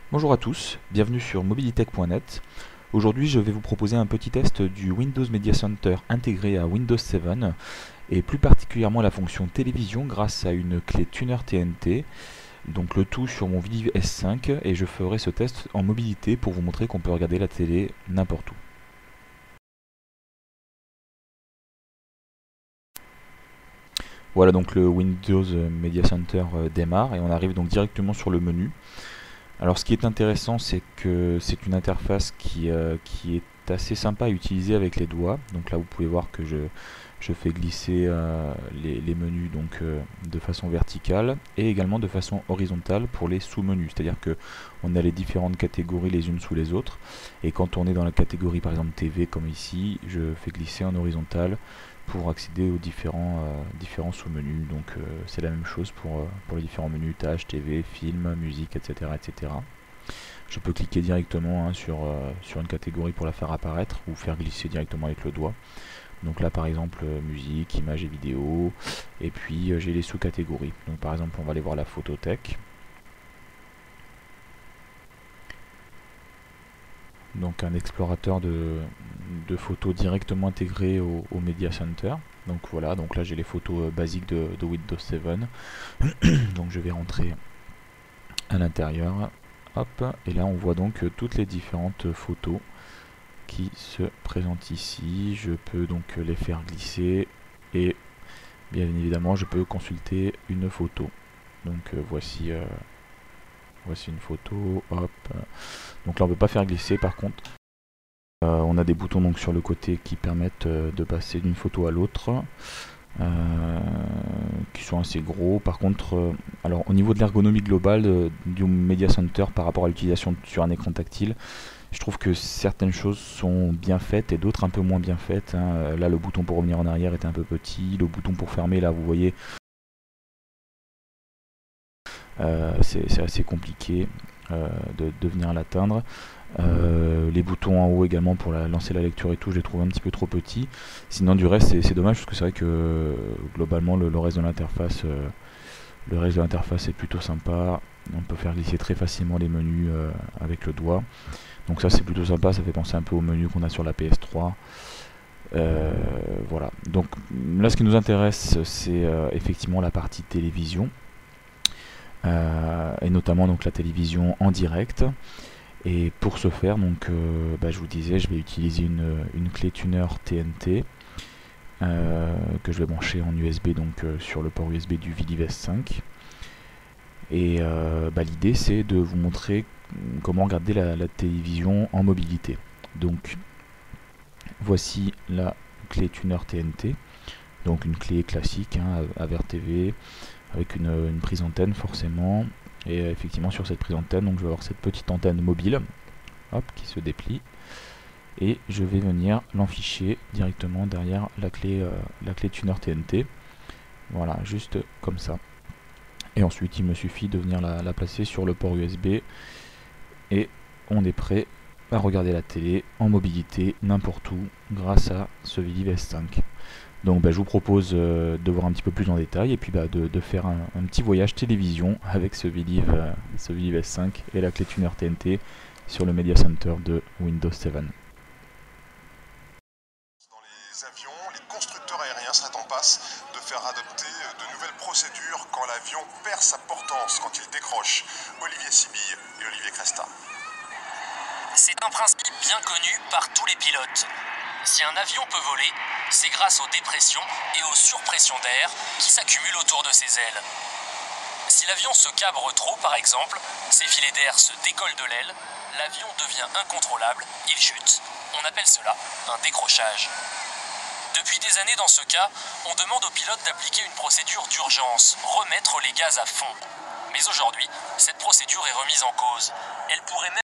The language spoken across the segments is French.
Bonjour à tous, bienvenue sur mobilitech.net. Aujourd'hui je vais vous proposer un petit test du Windows Media Center intégré à Windows 7 et plus particulièrement la fonction télévision grâce à une clé tuner TNT. Donc le tout sur mon Viliv S5 et je ferai ce test en mobilité pour vous montrer qu'on peut regarder la télé n'importe où. Voilà, donc le Windows Media Center démarre et on arrive donc directement sur le menu. Alors ce qui est intéressant, c'est que c'est une interface qui est assez sympa à utiliser avec les doigts. Donc là vous pouvez voir que je fais glisser les menus donc, de façon verticale et également de façon horizontale pour les sous-menus. C'est-à-dire que on a les différentes catégories les unes sous les autres. Et quand on est dans la catégorie par exemple TV comme ici, je fais glisser en horizontal pour accéder aux différents sous-menus. Donc c'est la même chose pour les différents menus, tâches, TV, film, musique, etc. etc. Je peux cliquer directement sur une catégorie pour la faire apparaître ou faire glisser directement avec le doigt. Donc là par exemple musique, images et vidéos, et puis j'ai les sous-catégories. Donc par exemple on va aller voir la photothèque. Donc un explorateur de photos directement intégré au Media Center. Donc voilà, donc là j'ai les photos basiques de Windows 7. Donc je vais rentrer à l'intérieur. Hop, et là on voit donc toutes les différentes photos qui se présentent ici. Je peux donc les faire glisser et bien évidemment je peux consulter une photo. Donc voici une photo. Hop. Donc là on ne peut pas faire glisser, par contre on a des boutons donc sur le côté qui permettent de passer d'une photo à l'autre, qui sont assez gros. Par contre, alors au niveau de l'ergonomie globale du Media Center par rapport à l'utilisation sur un écran tactile, je trouve que certaines choses sont bien faites et d'autres un peu moins bien faites. Là le bouton pour revenir en arrière était un peu petit, le bouton pour fermer là vous voyez c'est assez compliqué de venir l'atteindre. Les boutons en haut également pour lancer la lecture et tout, je les trouve un petit peu trop petits. Sinon du reste c'est dommage parce que c'est vrai que globalement le reste de l'interface est plutôt sympa. On peut faire glisser très facilement les menus avec le doigt. Donc ça c'est plutôt sympa, ça fait penser un peu aux menus qu'on a sur la PS3. Voilà. Donc là ce qui nous intéresse c'est effectivement la partie télévision. Et notamment donc la télévision en direct. Et pour ce faire, donc, je vous disais, je vais utiliser une clé tuner TNT que je vais brancher en USB donc sur le port USB du Viliv S5. Et l'idée c'est de vous montrer comment regarder la télévision en mobilité. Donc voici la clé tuner TNT, donc une clé classique AVR TV avec une prise antenne forcément. Et effectivement sur cette prise antenne, donc je vais avoir cette petite antenne mobile, hop, qui se déplie, et je vais venir l'enficher directement derrière la clé tuner TNT. Voilà, juste comme ça. Et ensuite il me suffit de venir la placer sur le port USB et on est prêt à regarder la télé en mobilité n'importe où grâce à ce Viliv S5. Donc je vous propose de voir un petit peu plus en détail et puis de faire un petit voyage télévision avec ce Viliv S5 et la clé tuner TNT sur le Media Center de Windows 7. Dans les avions, les constructeurs aériens seraient en passe de faire adopter de nouvelles procédures quand l'avion perd sa portance, quand il décroche. Olivier Sibille et Olivier Cresta. C'est un principe bien connu par tous les pilotes. Si un avion peut voler, c'est grâce aux dépressions et aux surpressions d'air qui s'accumulent autour de ses ailes. Si l'avion se cabre trop, par exemple, ses filets d'air se décollent de l'aile, l'avion devient incontrôlable, il chute. On appelle cela un décrochage. Depuis des années dans ce cas, on demande aux pilotes d'appliquer une procédure d'urgence, remettre les gaz à fond. Mais aujourd'hui, cette procédure est remise en cause. Elle pourrait même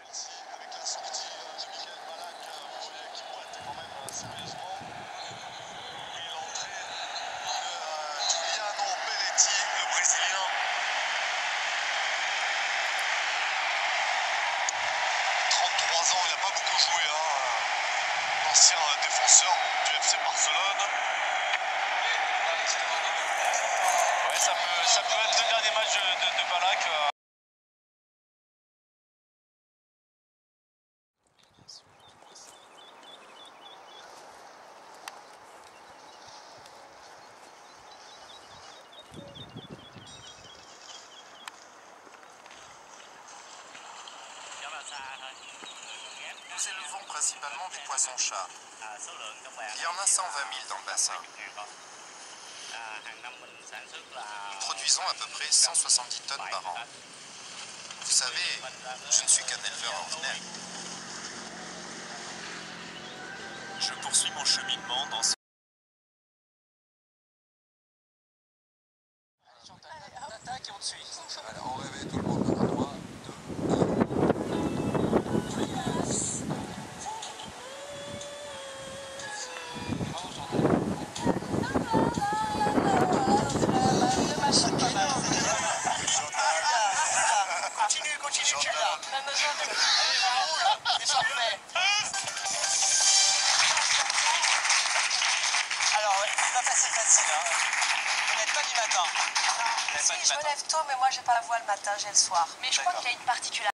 Chelsea avec la sortie de Michael Ballack, vous voyez qui pointe quand même sérieusement. Et l'entrée de Giuliano Belletti, le Brésilien. 33 ans, il n'a pas beaucoup joué, l'ancien défenseur du FC Barcelone. Ouais, ça peut être le dernier match de Ballack. Nous élevons principalement des poissons-chats. Il y en a 120 000 dans le bassin. Nous produisons à peu près 170 tonnes par an. Vous savez, je ne suis qu'un éleveur ordinaire. Je poursuis mon cheminement dans ce... Attaque et on te suit. Alors, on réveille tout le monde. 3, 2, 1. Continue, tu l'as. C'est parfait. Alors, c'est pas facile, hein. Vous n'êtes pas du matin. Si, je me lève tôt, mais moi j'ai pas la voix le matin, j'ai le soir. Mais je crois qu'il a une particularité.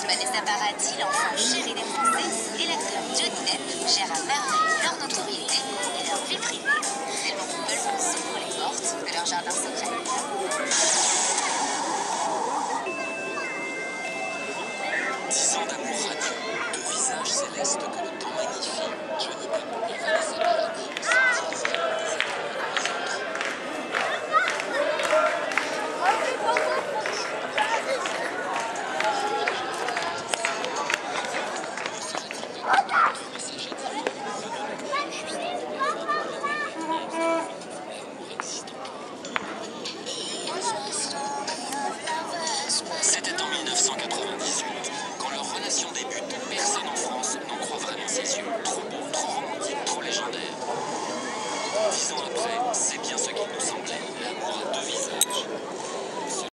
Vanessa Paradis, l'enfant chéri des Français, et l'acteur Johnny Depp gèrent à merveille leur notoriété et leur vie privée, tellement qu'ils veulent qu'on s'ouvre les portes de leur jardin secret. 10 ans d'amour radieux, de visages célestes que le temps magnifie, Johnny Depp et Vanessa Paradis sont des amours les autres. C'était en 1998. Quand leur relation débute, personne en France n'en croit vraiment ses yeux. Trop beau.